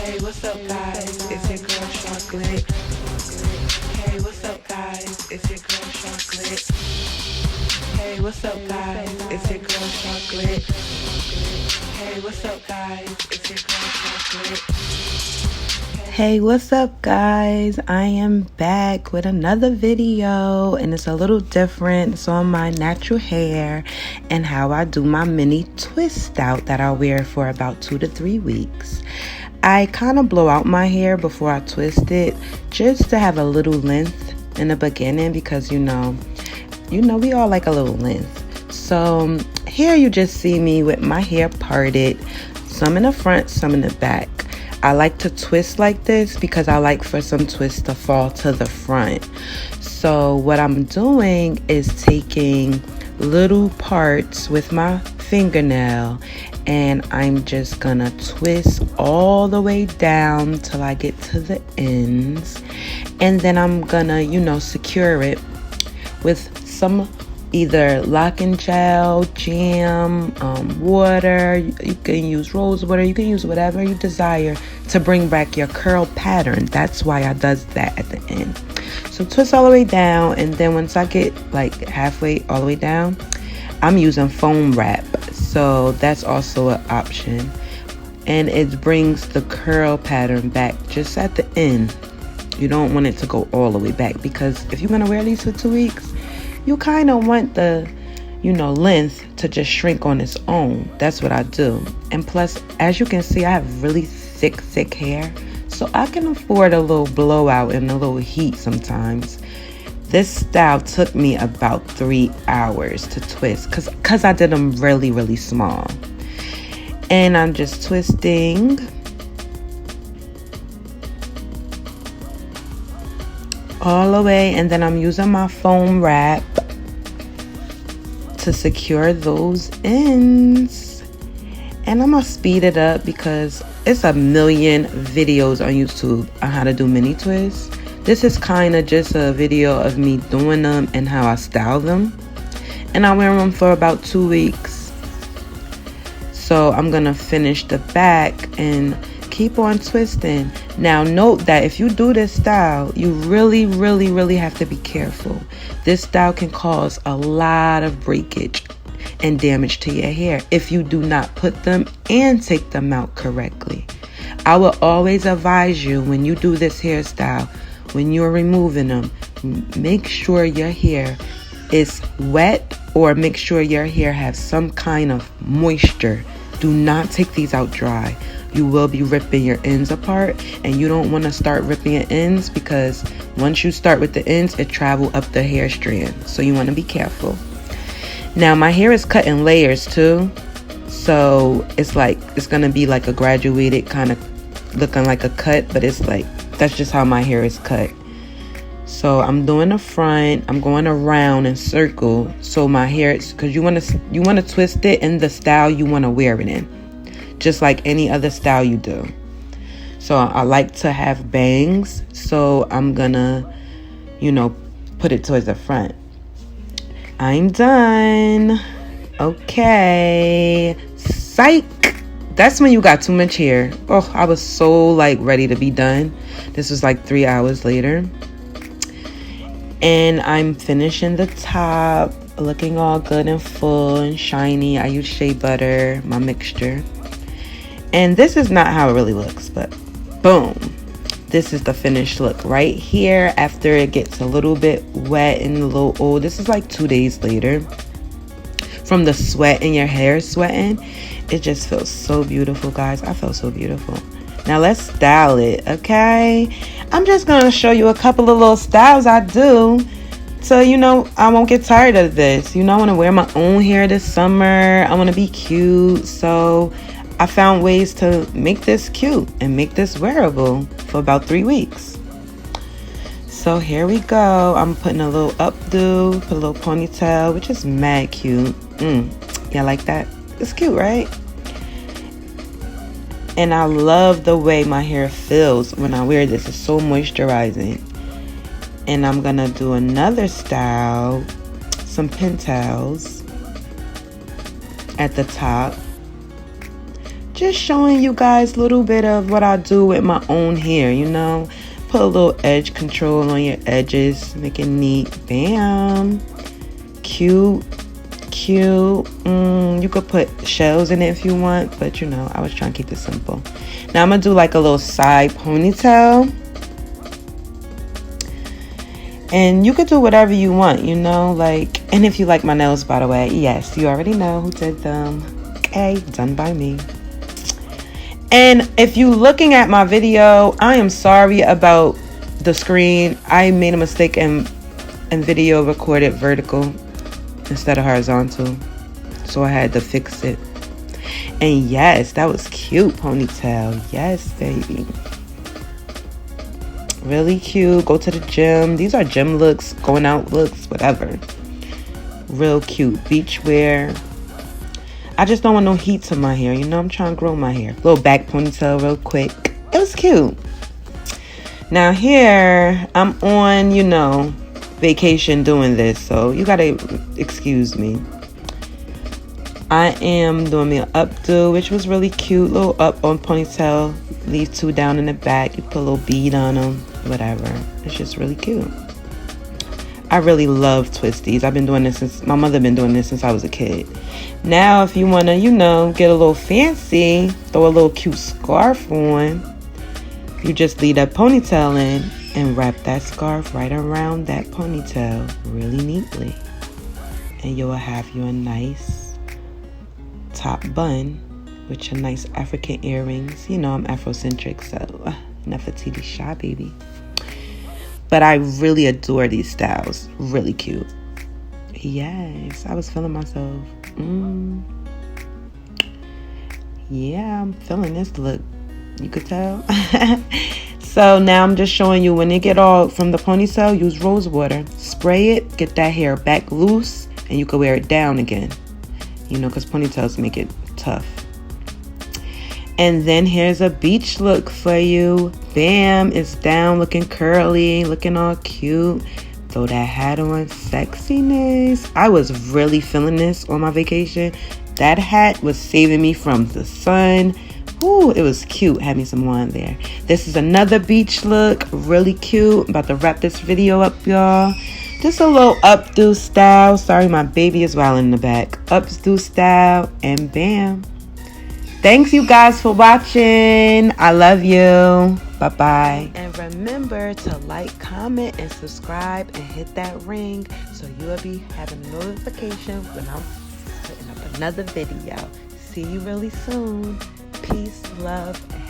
Hey, what's up, guys? It's your girl Chocolate. Hey, what's up, guys? It's your girl Chocolate. Hey, what's up, guys? It's your girl Chocolate. Hey, what's up, guys? It's your girl Chocolate. Hey, what's up, guys? I am back with another video, and it's a little different. It's on my natural hair and how I do my mini twist out that I wear for about 2 to 3 weeks. I kind of blow out my hair before I twist it just to have a little length in the beginning because you know we all like a little length. So here you just see me with my hair parted, some in the front, some in the back. I like to twist like this because I like for some twists to fall to the front. So what I'm doing is taking little parts with my fingernail and I'm just gonna twist all the way down till I get to the ends, and then I'm gonna secure it with some either locking gel, jam, water. You can use rose water. You can use whatever you desire to bring back your curl pattern. That's why I does that at the end. So twist all the way down, and then once I get like halfway all the way down, I'm using foam wrap. So that's also an option, and it brings the curl pattern back just at the end. You don't want it to go all the way back because if you're gonna wear these for 2 weeks, you kind of want the length to just shrink on its own. That's what I do. And plus, as you can see, I have really thick hair, so I can afford a little blowout and a little heat sometimes. This style took me about 3 hours to twist because I did them really small. And I'm just twisting all the way, and then I'm using my foam wrap to secure those ends. And I'm gonna speed it up because it's a million videos on YouTube on how to do mini twists. This is kind of just a video of me doing them and how I style them, and I wear them for about 2 weeks. So I'm gonna finish the back and keep on twisting. Now note that if you do this style, you really have to be careful. This style can cause a lot of breakage and damage to your hair if you do not put them and take them out correctly. I will always advise you when you do this hairstyle, when you're removing them, make sure your hair is wet or make sure your hair has some kind of moisture. Do not take these out dry. You will be ripping your ends apart, and you don't want to start ripping your ends because once you start with the ends, it travel up the hair strand. So you want to be careful. Now my hair is cut in layers too. So it's going to be like a graduated kind of looking like a cut, but it's like, that's just how my hair is cut. So I'm doing the front, I'm going around in circle. So my hair, because you want to twist it in the style you want to wear it in, just like any other style you do. So I like to have bangs, so I'm gonna put it towards the front. I'm done. Okay, psych. That's when you got too much hair. Oh, I was so ready to be done. This was 3 hours later, and I'm finishing the top, looking all good and full and shiny. I use shea butter, my mixture. And this is not how it really looks, but boom. This is the finished look right here after it gets a little bit wet and a little old. This is 2 days later. From the sweat and your hair sweating, it just feels so beautiful, guys. I feel so beautiful. Now let's style it, okay? I'm just going to show you a couple of little styles I do. So, I won't get tired of this. I want to wear my own hair this summer. I want to be cute. So I found ways to make this cute and make this wearable for about 3 weeks. So here we go. I'm putting a little updo, put a little ponytail, which is mad cute. Yeah, like that. It's cute, right? And I love the way my hair feels when I wear this. It's so moisturizing. And I'm gonna do another style, some pintails at the top. just showing you guys a little bit of what I do with my own hair, you know. Put a little edge control on your edges, make it neat. Bam. Cute. You could put shells in it if you want, but you know, I was trying to keep it simple. Now I'm gonna do like a little side ponytail, and you could do whatever you want, you know, like, and if you like my nails, by the way, yes, you already know who did them. Okay, done by me. And if you looking at my video, I am sorry about the screen. I made a mistake and video recorded vertical instead of horizontal, so I had to fix it. And yes, that was cute ponytail. Yes, baby, really cute. Go to the gym. These are gym looks, going out looks, whatever. Real cute beach wear. I just don't want no heat to my hair, you know. I'm trying to grow my hair. Little back ponytail real quick. It was cute. Now here I'm on, you know, vacation doing this, so you gotta excuse me. I am doing me an updo, which was really cute. Little up on ponytail, leave 2 down in the back. You put a little bead on them, whatever. It's just really cute. I really love twisties. I've been doing this since my mother been doing this since I was a kid. Now if you want to, you know, get a little fancy, throw a little cute scarf on, you just leave that ponytail in and wrap that scarf right around that ponytail really neatly, and you'll have you a nice top bun with your nice African earrings. You know I'm Afrocentric, so Nefertiti Shah, baby. But I really adore these styles. Really cute. Yes, I was feeling myself. Yeah, I'm feeling this look. You could tell. So now I'm just showing you, when it get all from the ponytail, use rose water. Spray it, get that hair back loose, and you can wear it down again. You know, because ponytails make it tough. And then here's a beach look for you. Bam, it's down, looking curly, looking all cute. Throw that hat on, sexiness. I was really feeling this on my vacation. That hat was saving me from the sun. Ooh, it was cute. Had me some wine there. This is another beach look, really cute. I'm about to wrap this video up, y'all. Just a little updo style. Sorry, my baby is wilding in the back. Updo style, and bam. Thanks you guys for watching. I love you. Bye-bye. And remember to like, comment, and subscribe, and hit that ring so you will be having a notification when I'm putting up another video. See you really soon. Peace, love, and